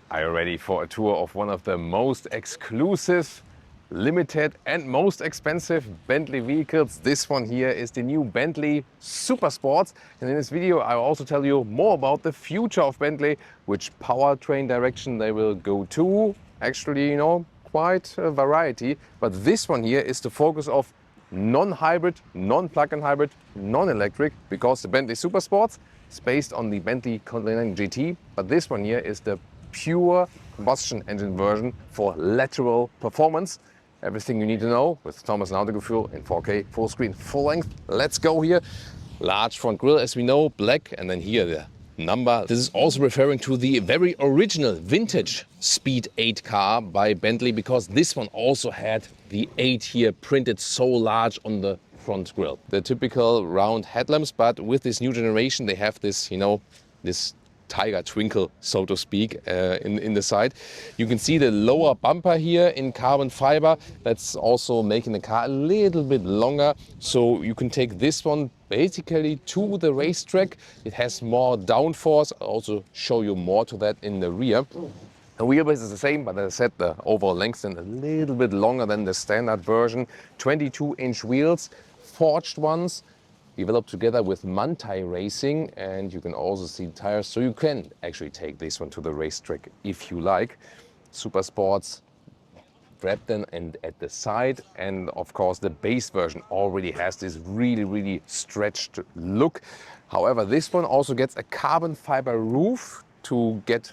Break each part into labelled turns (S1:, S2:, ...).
S1: Are you ready for a tour of one of the most exclusive, limited and most expensive Bentley vehicles? This one here is the new Bentley Supersports. And in this video, I'll also tell you more about the future of Bentley, which powertrain direction they will go to. Actually, you know, quite a variety. But this one here is the focus of non-hybrid, non-plug-in hybrid, non-electric, because the Bentley Supersports is based on the Bentley Continental GT. But this one here is the pure combustion engine version for lateral performance. Everything you need to know with Thomas Nautical in 4K, full screen, full length. Let's go here. Large front grille, as we know, black, and then here the number. This is also referring to the very original vintage Speed 8 car by Bentley, because this one also had the 8 here printed so large on the front grille. The typical round headlamps, but with this new generation, they have this, you know, this tiger twinkle, so to speak, in the side. You can see the lower bumper here in carbon fiber. That's also making the car a little bit longer. So you can take this one basically to the racetrack. It has more downforce. I'll also show you more to that in the rear. The wheelbase is the same, but as I said, the overall length is a little bit longer than the standard version. 22-inch wheels, forged ones, developed together with Manthey Racing, and you can also see tires, so you can actually take this one to the racetrack if you like. Supersports wrapped in and at the side, and of course the base version already has this really stretched look. However, this one also gets a carbon fiber roof to get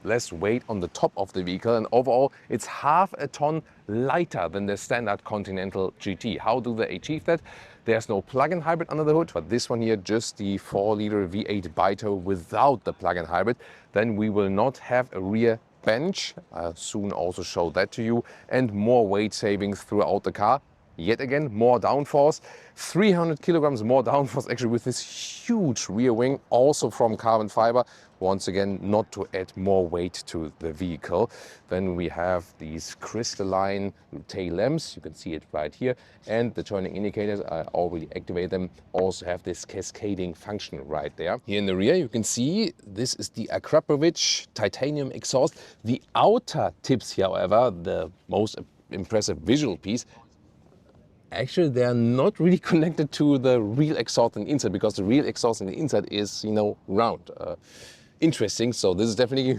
S1: less weight on the top of the vehicle, and overall it's half a ton lighter than the standard Continental GT. How do they achieve that? There's no plug-in hybrid under the hood, but this one here, just the 4-liter V8 biturbo without the plug-in hybrid. Then we will not have a rear bench. I'll soon also show that to you, and more weight savings throughout the car. Yet again, more downforce, 300 kilograms more downforce actually with this huge rear wing, also from carbon fiber. Once again, not to add more weight to the vehicle. Then we have these crystalline tail lamps. You can see it right here. And the turning indicators, I already activated them, also have this cascading function right there. Here in the rear, you can see this is the Akrapovic titanium exhaust. The outer tips here, however, the most impressive visual piece, actually, they are not really connected to the real exhaust on the inside, because the real exhaust on the inside is, you know, round. Interesting. So this is definitely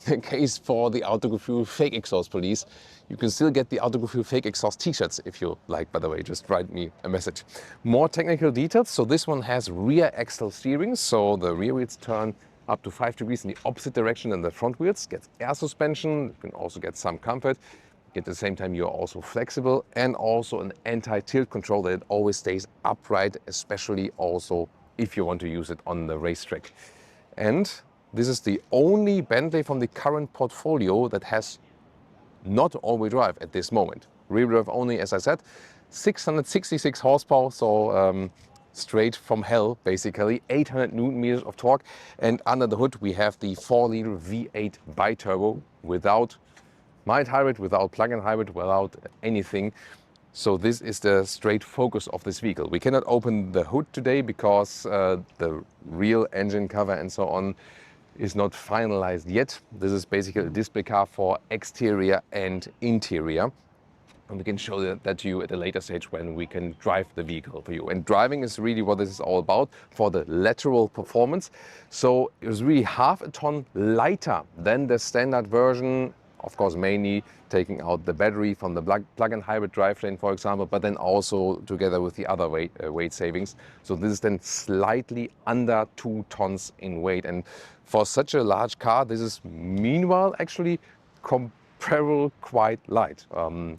S1: the case for the Autogefühl fake exhaust police. You can still get the Autogefühl fake exhaust t-shirts if you like, by the way, just write me a message. More technical details. So this one has rear axle steering. So the rear wheels turn up to 5 degrees in the opposite direction than the front wheels. Gets air suspension. You can also get some comfort. At the same time, you're also flexible, and also an anti-tilt control that it always stays upright, especially also if you want to use it on the racetrack. And this is the only Bentley from the current portfolio that has not all-wheel drive at this moment. Rear drive only, as I said, 666 horsepower, so straight from hell, basically, 800 Newton meters of torque. And under the hood, we have the 4-liter V8 biturbo without mild hybrid, without plug-in hybrid, without anything. So this is the straight focus of this vehicle. We cannot open the hood today because the real engine cover and so on is not finalized yet. This is basically a display car for exterior and interior. And we can show that to you at a later stage when we can drive the vehicle for you. And driving is really what this is all about for the lateral performance. So it was really half a ton lighter than the standard version. Of course, mainly taking out the battery from the plug-in hybrid drivetrain, for example, but then also together with the other weight savings. So this is then slightly under 2 tons in weight. And for such a large car, this is meanwhile actually comparable quite light.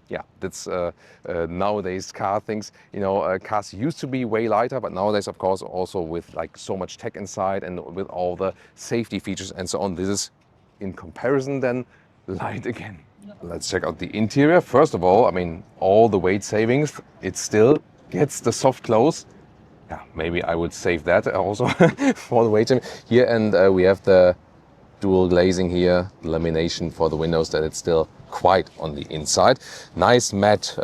S1: Yeah, that's nowadays car things. You know, cars used to be way lighter, but nowadays, of course, also with like so much tech inside and with all the safety features and so on, this is in comparison then light again. Let's check out the interior. First of all, I mean, all the weight savings, it still gets the soft close. Yeah, maybe I would save that also for the weight here. And we have the dual glazing here, lamination for the windows, that it's still quite on the inside. Nice matte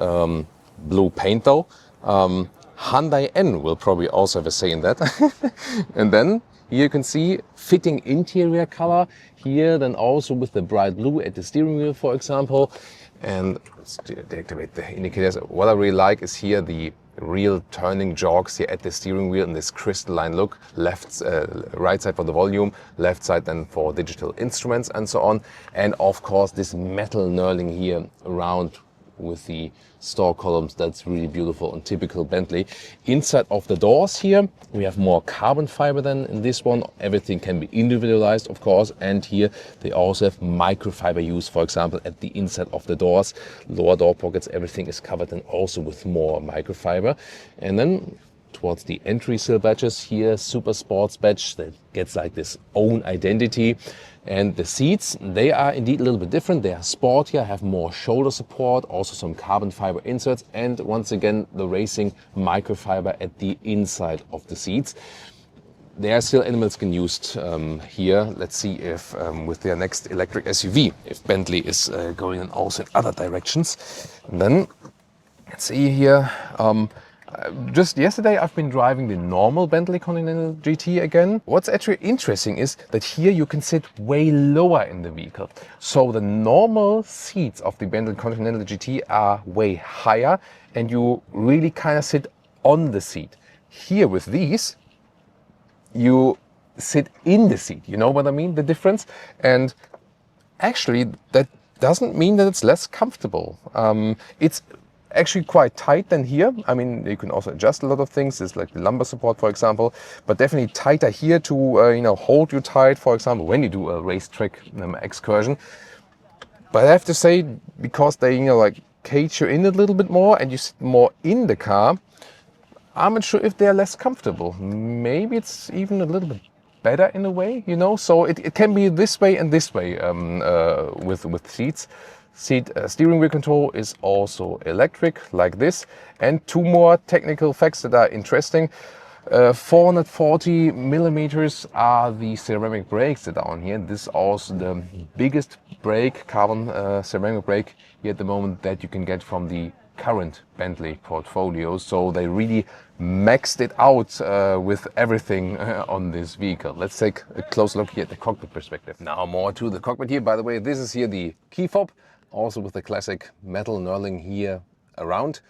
S1: blue paint though. Hyundai N will probably also have a say in that. And then Here you can see fitting interior color. Here then also with the bright blue at the steering wheel, for example. And let's deactivate the indicators. What I really like is here the real turning jogs here at the steering wheel in this crystalline look. Right side for the volume, left side then for digital instruments and so on. And of course this metal knurling here around with the store columns, that's really beautiful and typical Bentley. Inside of the doors here, we have more carbon fiber than in this one. Everything can be individualized, of course, and here they also have microfiber use, for example, at the inside of the doors. Lower door pockets, everything is covered and also with more microfiber. And then towards the entry sill badges here, SuperSports badge that gets like this own identity. And the seats, they are indeed a little bit different. They are sportier, have more shoulder support, also some carbon fiber inserts, and once again the racing microfiber at the inside of the seats. There are still animal skin used here. Let's see if with their next electric SUV, if Bentley is going in also in other directions. And then let's see here. Just yesterday I've been driving the normal Bentley Continental GT again. What's actually interesting is that here you can sit way lower in the vehicle. So the normal seats of the Bentley Continental GT are way higher and you really kind of sit on the seat. Here with these, you sit in the seat. You know what I mean? The difference? And actually that doesn't mean that it's less comfortable. It's actually quite tight than here. I mean, you can also adjust a lot of things. There's like the lumbar support, for example, but definitely tighter here to hold you tight, for example, when you do a racetrack excursion. But I have to say, because they like cage you in a little bit more and you sit more in the car, I'm not sure if they're less comfortable. Maybe it's even a little bit better in a way, So it can be this way and this way with seats. Steering wheel control is also electric, like this. And two more technical facts that are interesting. 440 millimeters are the ceramic brakes that are on here. This is also the biggest brake, carbon ceramic brake here at the moment that you can get from the current Bentley portfolio. So they really maxed it out with everything on this vehicle. Let's take a close look here at the cockpit perspective. Now more to the cockpit here. By the way, this is here the key fob. Also with the classic metal knurling here around.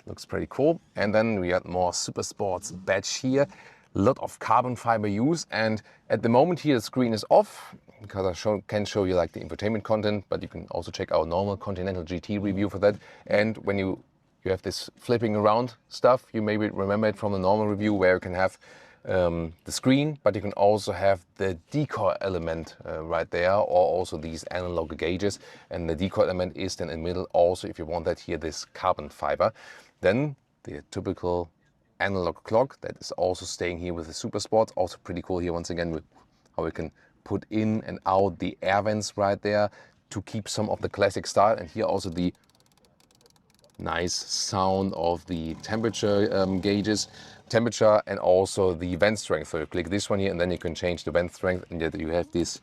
S1: Looks pretty cool. And then we got more SuperSports badge here. A lot of carbon fiber use. And at the moment here the screen is off because I can show you like the infotainment content, but you can also check our normal Continental GT review for that. And when you have this flipping around stuff, you maybe remember it from the normal review where you can have the screen, but you can also have the decoy element right there, or also these analog gauges. And the decoy element is then in the middle also, if you want that here, this carbon fiber. Then the typical analog clock that is also staying here with the SuperSports. Also pretty cool here once again with how we can put in and out the air vents right there to keep some of the classic style. And here also the nice sound of the temperature gauges. Temperature and also the vent strength. So you click this one here and then you can change the vent strength and you have these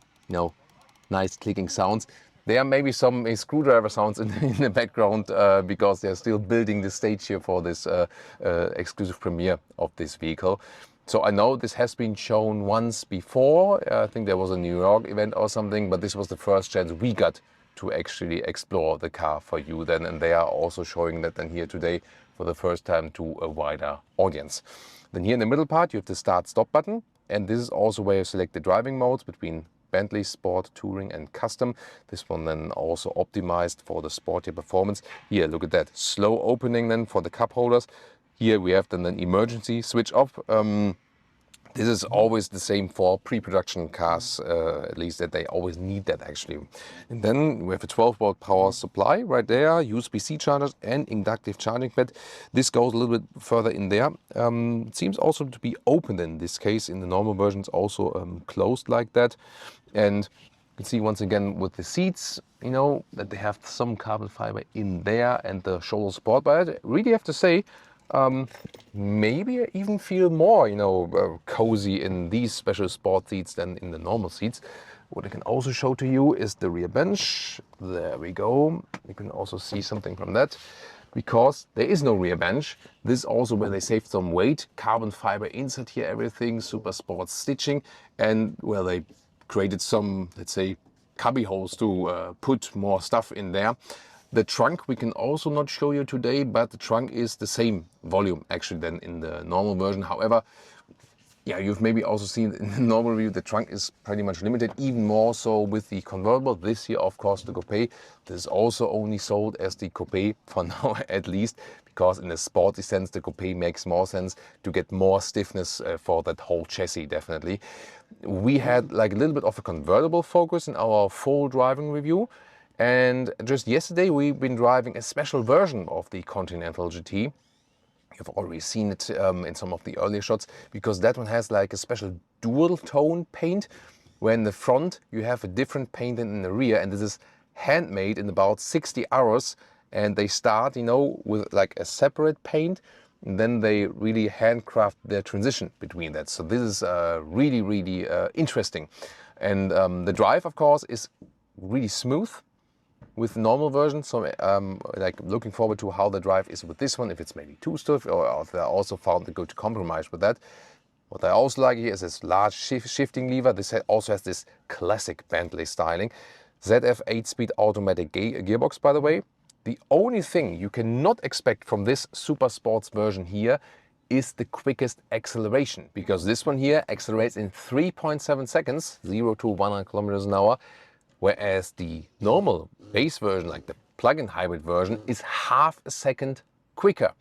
S1: nice clicking sounds. There are maybe some screwdriver sounds in the background because they're still building the stage here for this exclusive premiere of this vehicle. So I know this has been shown once before. I think there was a New York event or something, but this was the first chance we got to actually explore the car for you then. And they are also showing that then here today for the first time to a wider audience. Then here in the middle part, you have the start-stop button. And this is also where you select the driving modes between Bentley, Sport, Touring and Custom. This one then also optimized for the sportier performance. Here, look at that. Slow opening then for the cup holders. Here we have then an emergency switch off. This is always the same for pre-production cars, at least that they always need that actually. And then we have a 12-volt power supply right there, USB-C chargers and inductive charging pad. This goes a little bit further in there. It seems also to be open in this case. In the normal versions also closed like that. And you can see once again with the seats, that they have some carbon fiber in there and the shoulder support. But I really have to say, maybe I even feel more, cozy in these special sport seats than in the normal seats. What I can also show to you is the rear bench. There we go. You can also see something from that. because there is no rear bench. This is also where they saved some weight. Carbon fiber insert here, everything, super sports stitching, and where they created some, let's say, cubby holes to put more stuff in there. The trunk we can also not show you today, but the trunk is the same volume actually than in the normal version. However, yeah, you've maybe also seen in the normal review, the trunk is pretty much limited, even more so with the convertible. This here, of course, the Coupe. This is also only sold as the Coupe for now, at least, because in a sporty sense, the Coupe makes more sense to get more stiffness for that whole chassis, definitely. We had like a little bit of a convertible focus in our full driving review. And just yesterday, we've been driving a special version of the Continental GT. You've already seen it in some of the earlier shots, because that one has like a special dual tone paint, where in the front you have a different paint than in the rear, and this is handmade in about 60 hours. And they start, you know, with like a separate paint, and then they really handcraft their transition between that. So this is really, really interesting. And the drive, of course, is really smooth with the normal version. So like looking forward to how the drive is with this one, if it's maybe too stiff, or if they also found a good compromise with that. What I also like here is this large shifting lever. This also has this classic Bentley styling. ZF 8-speed automatic gearbox, by the way. The only thing you cannot expect from this Super Sports version here is the quickest acceleration, because this one here accelerates in 3.7 seconds, 0 to 100 kilometers an hour. Whereas the normal base version, like the plug-in hybrid version, is half a second quicker.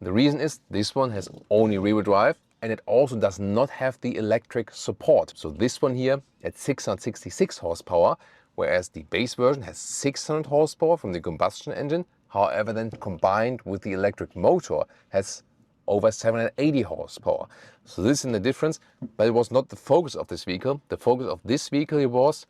S1: The reason is this one has only rear-wheel drive, and it also does not have the electric support. So this one here at 666 horsepower, whereas the base version has 600 horsepower from the combustion engine. However, then combined with the electric motor has over 780 horsepower. So this is the difference, but it was not the focus of this vehicle. The focus of this vehicle was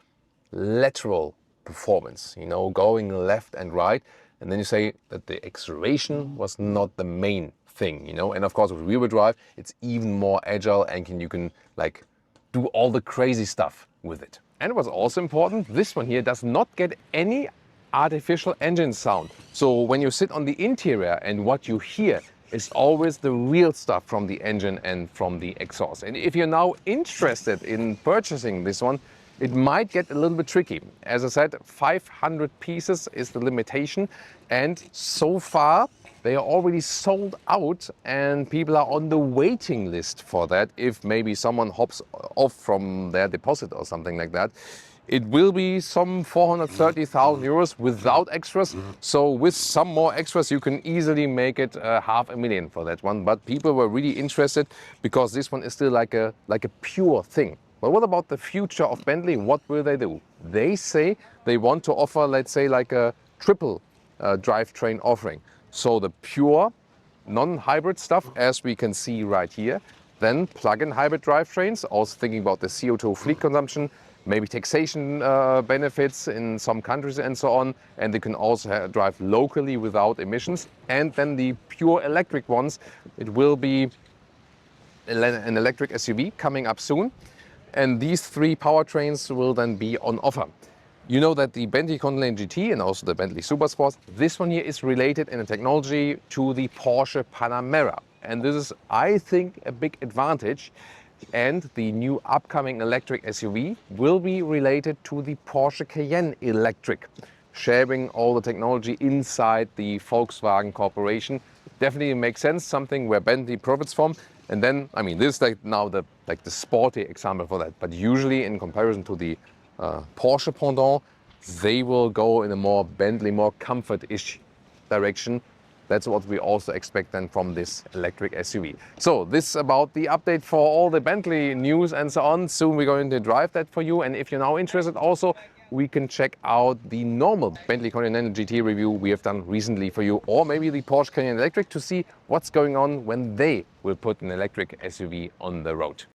S1: lateral performance, you know, going left and right. And then you say that the acceleration was not the main thing, you know. And of course with rear-wheel drive, it's even more agile, and you can like do all the crazy stuff with it. And what's also important, this one here does not get any artificial engine sound. So when you sit on the interior, and what you hear is always the real stuff from the engine and from the exhaust. And if you're now interested in purchasing this one, it might get a little bit tricky. As I said, 500 pieces is the limitation, and so far they are already sold out, and people are on the waiting list for that. If maybe someone hops off from their deposit or something like that, it will be some 430,000 euros without extras. So with some more extras, you can easily make it 500,000 for that one. But people were really interested, because this one is still like a pure thing. But what about the future of Bentley? What will they do? They say they want to offer, let's say, like a triple drivetrain offering. So the pure non-hybrid stuff, as we can see right here. Then plug-in hybrid drivetrains, also thinking about the CO2 fleet consumption, maybe taxation benefits in some countries and so on. And they can also drive locally without emissions. And then the pure electric ones, it will be an electric SUV coming up soon. And these three powertrains will then be on offer. You know that the Bentley Continental GT and also the Bentley Supersports, this one here is related in the technology to the Porsche Panamera. And this is, I think, a big advantage. And the new upcoming electric SUV will be related to the Porsche Cayenne electric, sharing all the technology inside the Volkswagen Corporation. Definitely makes sense, something where Bentley profits from. And then, I mean, this is like now the sporty example for that. But usually in comparison to the Porsche pendant, they will go in a more Bentley, more comfort-ish direction. That's what we also expect then from this electric SUV. So this is about the update for all the Bentley news and so on. Soon we're going to drive that for you. And if you're now interested also, we can check out the normal Bentley Continental GT review we have done recently for you, or maybe the Porsche Cayenne Electric, to see what's going on when they will put an electric SUV on the road.